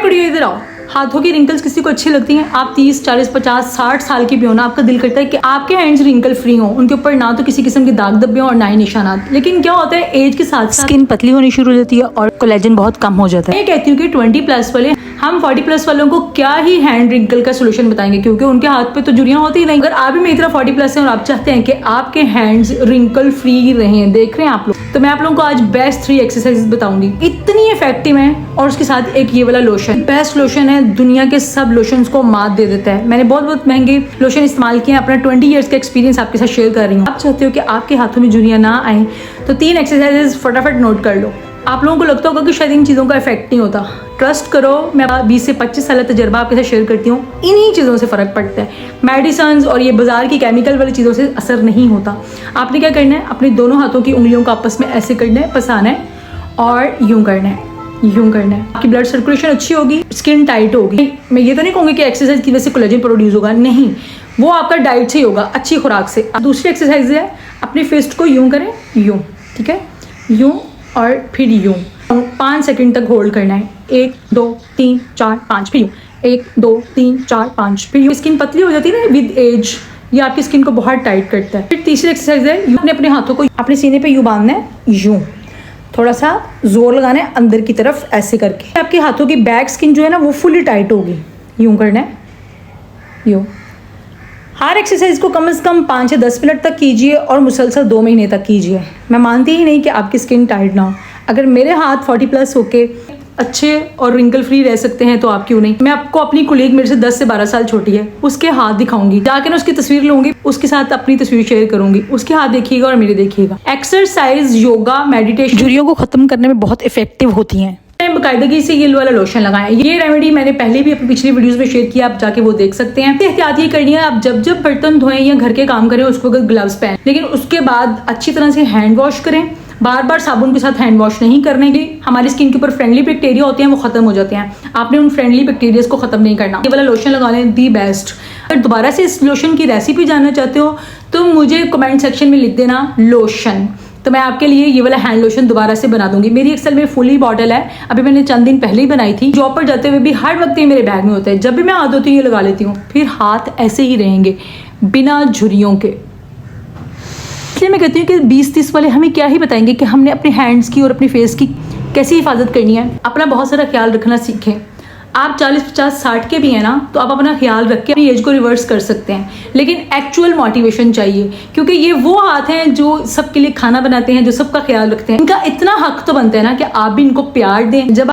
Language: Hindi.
कुड़ियों इधर आओ। हाथों की रिंकल्स किसी को अच्छी लगती हैं? आप 30, 40, 50, 60 साल की भी हो ना, आपका दिल करता है कि आपके हैंड्स रिंकल फ्री हो, उनके ऊपर ना तो किसी किस्म के दाग धब्बे और ना ही निशानात। लेकिन क्या होता है, एज के साथ स्किन पतली होनी शुरू हो जाती है और कोलेजन बहुत कम हो जाता है। मैं कहती हूँ कि 20+ वाले, हम 40+ वालों को क्या ही हैंड रिंकल का सोल्यूशन बताएंगे, क्योंकि उनके हाथ पे तो झुर्रियां होती ही नहीं। अगर आप भी मेरी तरह 40+ हैं और आप चाहते हैं कि आपके हैंड्स रिंकल फ्री रहें, देख रहे हैं आप लोग, तो मैं आप लोगों को आज बेस्ट 3 एक्सरसाइज बताऊंगी। इतनी इफेक्टिव है, और उसके साथ एक ये वाला लोशन, बेस्ट लोशन है, दुनिया के सब लोशंस को मात दे देता है। मैंने बहुत महंगे लोशन इस्तेमाल किए हैं, अपना 20 ईयर्स का एक्सपीरियंस आपके साथ शेयर कर रही हूँ। आप चाहते हो कि आपके हाथों में झुर्रियां ना आए, तो 3 एक्सरसाइजेज फटाफट नोट कर लो। आप लोगों को लगता होगा कि शायद इन चीज़ों का इफेक्ट नहीं होता, ट्रस्ट करो, मैं 20 से 25 साल तजर्बा आपके साथ शेयर करती हूँ। इन्हीं चीज़ों से फ़र्क पड़ता है, मेडिसिन और ये बाजार की केमिकल वाली चीज़ों से असर नहीं होता। आपने क्या करना है, अपने दोनों हाथों की उंगलियों को आपस में ऐसे करना है, पसाना है और यूं करना है, यूं करना है। आपकी ब्लड सर्कुलेशन अच्छी होगी, स्किन टाइट होगी। मैं ये तो नहीं कहूँगी कि एक्सरसाइज की वजह से कोलेजन प्रोड्यूस होगा, नहीं, वो आपका डाइट से ही होगा, अच्छी खुराक से। दूसरी एक्सरसाइज है, अपनी फिस्ट को यूं करें, यूं, ठीक है, यूं और फिर यूं 5 सेकंड तक होल्ड करना है। 1 2 3 4 5, फिर यूं 1 2 3 4 5, फिर यूं। स्किन पतली हो जाती है ना विद एज, ये आपकी स्किन को बहुत टाइट करता है। फिर तीसरी एक्सरसाइज है, यूं अपने हाथों को अपने सीने पे यूं बांधना है, यूं थोड़ा सा जोर लगाना है अंदर की तरफ ऐसे करके। आपके हाथों की बैक स्किन जो है ना वो फुली टाइट होगी, यूं करना है, यूं। हर एक्सरसाइज को कम से कम 5 से 10 मिनट तक कीजिए और मुसलसल 2 महीने तक कीजिए। मैं मानती ही नहीं कि आपकी स्किन टाइट ना हो। अगर मेरे हाथ 40+ होके अच्छे और रिंकल फ्री रह सकते हैं तो आप क्यों नहीं। मैं आपको अपनी कोलीग, मेरे से 10 से 12 साल छोटी है, उसके हाथ दिखाऊंगी, जाके ना उसकी तस्वीर लूंगी, उसके साथ अपनी तस्वीर शेयर करूंगी, उसके हाथ देखिएगा और मेरे देखिएगा। एक्सरसाइज, योगा, मेडिटेशन झुर्रियों को खत्म करने में बहुत इफेक्टिव होती हैं। बाकायदगी से ये वाला लोशन लगाएं। ये रेमेडी मैंने पहले भी अपनी पिछली वीडियोस में शेयर किया, आप जाके वो देख सकते हैं। एहतियात ये करनी है, आप जब जब बर्तन धोएं या घर के काम करें उसको ग्लव्स पहन, लेकिन उसके बाद अच्छी तरह से हैंड वॉश करें। बार बार साबुन के साथ हैंड वॉश नहीं करने की, हमारी स्किन के ऊपर फ्रेंडली बैक्टीरिया होते हैं, वो खत्म हो जाते हैं। आपने उन फ्रेंडली बैक्टीरिया को खत्म नहीं करना। ये वाला लोशन लगा लें, दी बेस्ट। अगर दोबारा से इस लोशन की रेसिपी जानना चाहते हो तो मुझे कमेंट सेक्शन में लिख देना लोशन, तो मैं आपके लिए ये वाला हैंड लोशन दोबारा से बना दूंगी। मेरी एक्सेल में फुली बॉटल है, अभी मैंने चंद दिन पहले ही बनाई थी। जॉब पर जाते हुए भी हर वक्त ये मेरे बैग में होता है, जब भी मैं हाथ धोती हूँ ये लगा लेती हूँ, फिर हाथ ऐसे ही रहेंगे बिना झुर्रियों के। इसलिए मैं कहती हूँ कि 20-30 वाले हमें क्या ही बताएंगे कि हमने अपने हैंड्स की और अपने फेस की कैसी हिफाजत करनी है। अपना बहुत सारा ख्याल रखना सीखें। आप 40, 50, 60 के भी हैं ना, तो आप अपना ख्याल रख के अपनी एज को रिवर्स कर सकते हैं, लेकिन एक्चुअल मोटिवेशन चाहिए, क्योंकि ये वो हाथ हैं जो सबके लिए खाना बनाते हैं, जो सबका ख्याल रखते हैं। इनका इतना हक तो बनता है ना कि आप भी इनको प्यार दें। जब